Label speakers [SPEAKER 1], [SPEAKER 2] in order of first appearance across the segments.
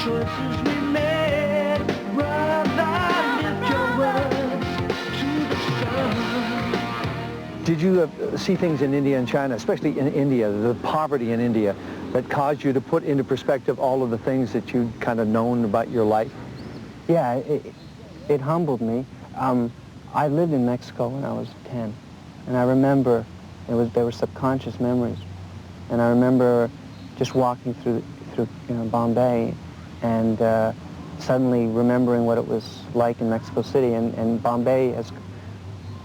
[SPEAKER 1] choices we made. Brother, lift your words to the sun.
[SPEAKER 2] Did you see things in India and China, especially in India, the poverty in India, that caused you to put into perspective all of the things that you'd kind of known about your life?
[SPEAKER 3] Yeah, it humbled me. I lived in Mexico when I was 10, and I remember there were subconscious memories, and I remember just walking through Bombay, and suddenly remembering what it was like in Mexico City, and Bombay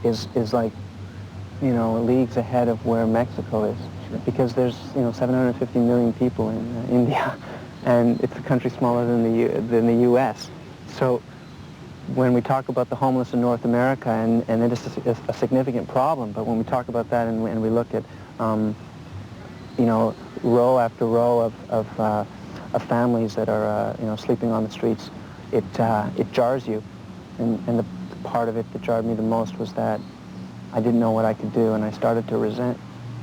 [SPEAKER 3] is like, leagues ahead of where Mexico is, because there's 750 million people in India, and it's a country smaller than the U.S. So when we talk about the homeless in North America, and it is a significant problem, but when we talk about that and we look at row after row of families that are sleeping on the streets, it jars you, and the part of it that jarred me the most was that I didn't know what I could do, and I started to resent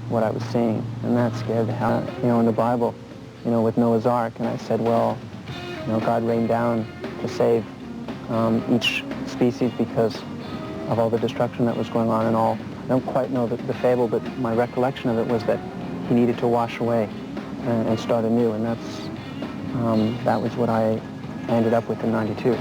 [SPEAKER 3] what I was seeing, and that scared the hell out. In the Bible, with Noah's Ark, and I said, well, God rained down to save each species because of all the destruction that was going on and all. I don't quite know the fable, but my recollection of it was that he needed to wash away and start anew, and that was what I ended up with in '92.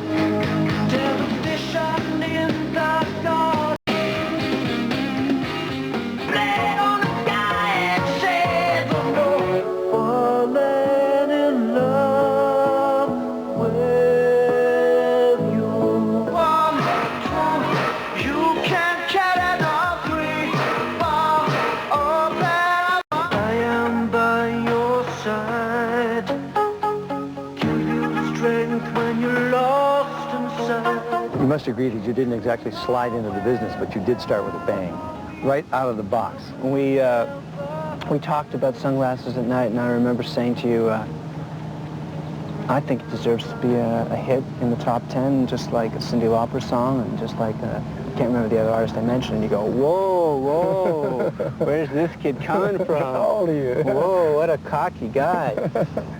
[SPEAKER 2] You must agree that you didn't exactly slide into the business, but you did start with a bang, right out of the box.
[SPEAKER 3] We talked about Sunglasses at Night, and I remember saying to you, I think it deserves to be a hit in the top 10, just like a Cyndi Lauper song, and just like I can't remember the other artist I mentioned, and you go, whoa, where's this kid coming from?
[SPEAKER 2] How old are you?
[SPEAKER 3] Whoa, what a cocky guy.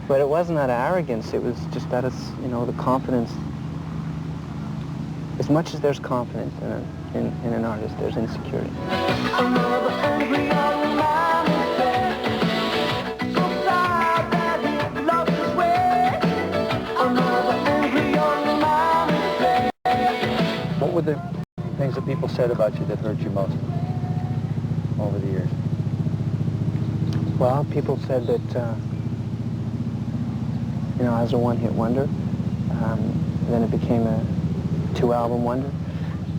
[SPEAKER 3] But it wasn't out of arrogance, it was just out of, the confidence. As much as there's confidence in an artist, there's insecurity.
[SPEAKER 2] What were the things that people said about you that hurt you most over the years?
[SPEAKER 3] Well, people said that, I was a one-hit wonder. Then it became a 2-album wonder,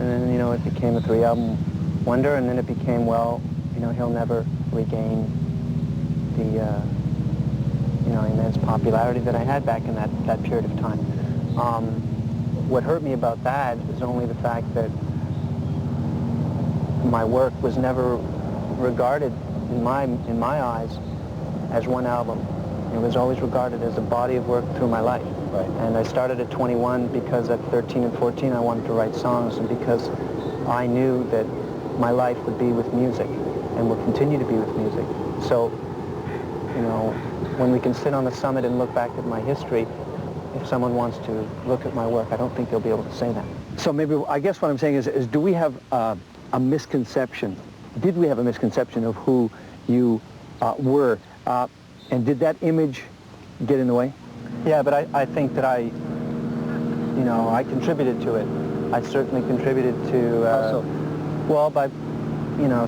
[SPEAKER 3] and then it became a 3-album wonder, and then it became, well, he'll never regain the immense popularity that I had back in that period of time. What hurt me about that is only the fact that my work was never regarded in my eyes as one album. It was always regarded as a body of work through my life.
[SPEAKER 2] Right.
[SPEAKER 3] And I started at 21 because at 13 and 14 I wanted to write songs, and because I knew that my life would be with music and will continue to be with music. So, when we can sit on the summit and look back at my history, if someone wants to look at my work, I don't think they'll be able to say that.
[SPEAKER 2] So maybe, I guess what I'm saying is do we have a misconception? Did we have a misconception of who you were? And did that image get in the way?
[SPEAKER 3] Yeah, but I think that I contributed to it. I certainly contributed to,
[SPEAKER 2] How so?
[SPEAKER 3] well, by,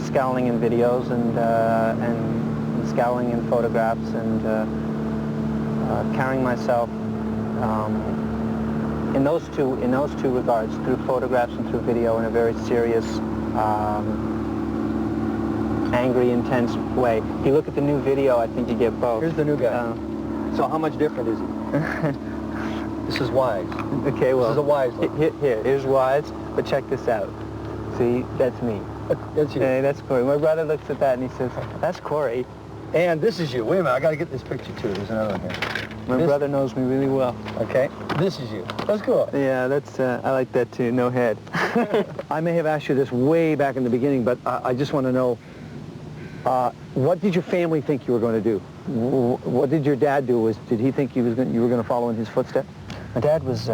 [SPEAKER 3] scowling in videos and scowling in photographs and carrying myself in those two regards, through photographs and through video, in a very serious, angry, intense way. If you look at the new video, I think you get both.
[SPEAKER 2] Here's the new guy. So how much different is he? This is Wise.
[SPEAKER 3] Okay, well,
[SPEAKER 2] this is a Wise look.
[SPEAKER 3] Here's Wise, but check this out. See, that's me.
[SPEAKER 2] That's you.
[SPEAKER 3] Hey, that's Corey. My brother looks at that and he says, that's Corey.
[SPEAKER 2] And this is you. Wait a minute, I got to get this picture too. There's another one here.
[SPEAKER 3] My brother knows me really well.
[SPEAKER 2] Okay. This is you. That's cool.
[SPEAKER 3] Yeah, that's, I like that too. No head.
[SPEAKER 2] I may have asked you this way back in the beginning, but I just want to know, What did your family think you were going to do? What did your dad do? Did he think you were going to follow in his footsteps?
[SPEAKER 3] My dad was